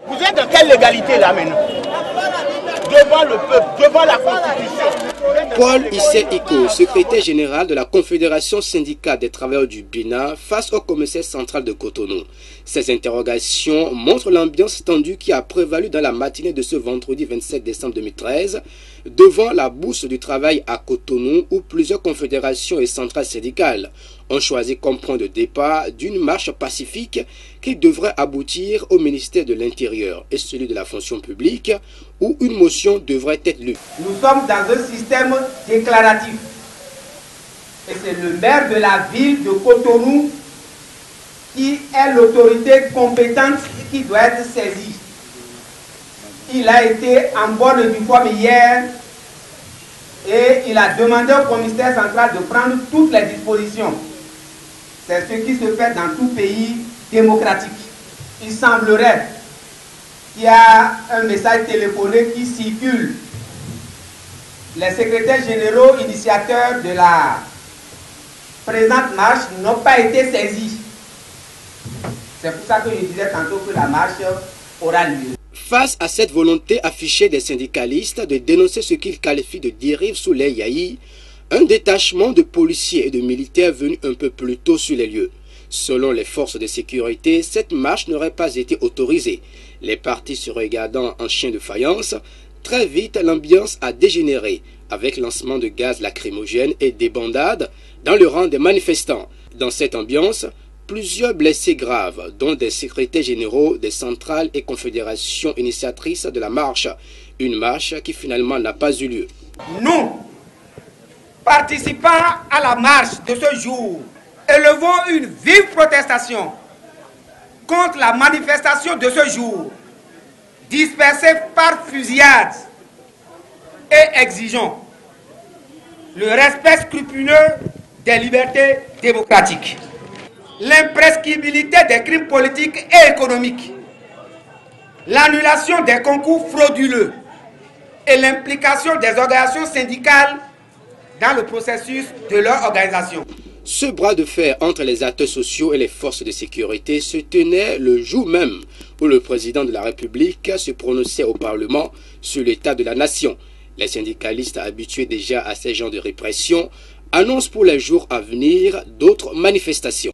Vous êtes dans quelle légalité là maintenant? Devant le peuple, devant la Constitution. Paul Issé Iko, secrétaire général de la Confédération syndicale des travailleurs du Bénin, face au commissaire central de Cotonou. Ces interrogations montrent l'ambiance tendue qui a prévalu dans la matinée de ce vendredi 27 décembre 2013 devant la bourse du travail à Cotonou où plusieurs confédérations et centrales syndicales ont choisi comme point de départ d'une marche pacifique qui devrait aboutir au ministère de l'Intérieur et celui de la fonction publique où une motion devrait être lue. Nous sommes dans un système déclaratif et c'est le maire de la ville de Cotonou qui est l'autorité compétente qui doit être saisie. Il a été en bonne et due forme hier et il a demandé au commissaire central de prendre toutes les dispositions. C'est ce qui se fait dans tout pays démocratique. Il semblerait qu'il y a un message téléphonique qui circule. Les secrétaires généraux initiateurs de la présente marche n'ont pas été saisis. C'est pour ça que je disais tantôt que la marche aura lieu. Face à cette volonté affichée des syndicalistes de dénoncer ce qu'ils qualifient de dérive sous les Yahi, un détachement de policiers et de militaires venus un peu plus tôt sur les lieux. Selon les forces de sécurité, cette marche n'aurait pas été autorisée. Les partis se regardant en chien de faïence, très vite l'ambiance a dégénéré avec lancement de gaz lacrymogène et débandades dans le rang des manifestants. Dans cette ambiance, plusieurs blessés graves, dont des secrétaires généraux des centrales et confédérations initiatrices de la marche. Une marche qui finalement n'a pas eu lieu. Nous, participants à la marche de ce jour, élevons une vive protestation contre la manifestation de ce jour, dispersée par fusillade, et exigeons le respect scrupuleux des libertés démocratiques, l'imprescriptibilité des crimes politiques et économiques, l'annulation des concours frauduleux et l'implication des organisations syndicales dans le processus de leur organisation. Ce bras de fer entre les acteurs sociaux et les forces de sécurité se tenait le jour même où le président de la République se prononçait au Parlement sur l'état de la nation. Les syndicalistes habitués déjà à ces genres de répression annoncent pour les jours à venir d'autres manifestations.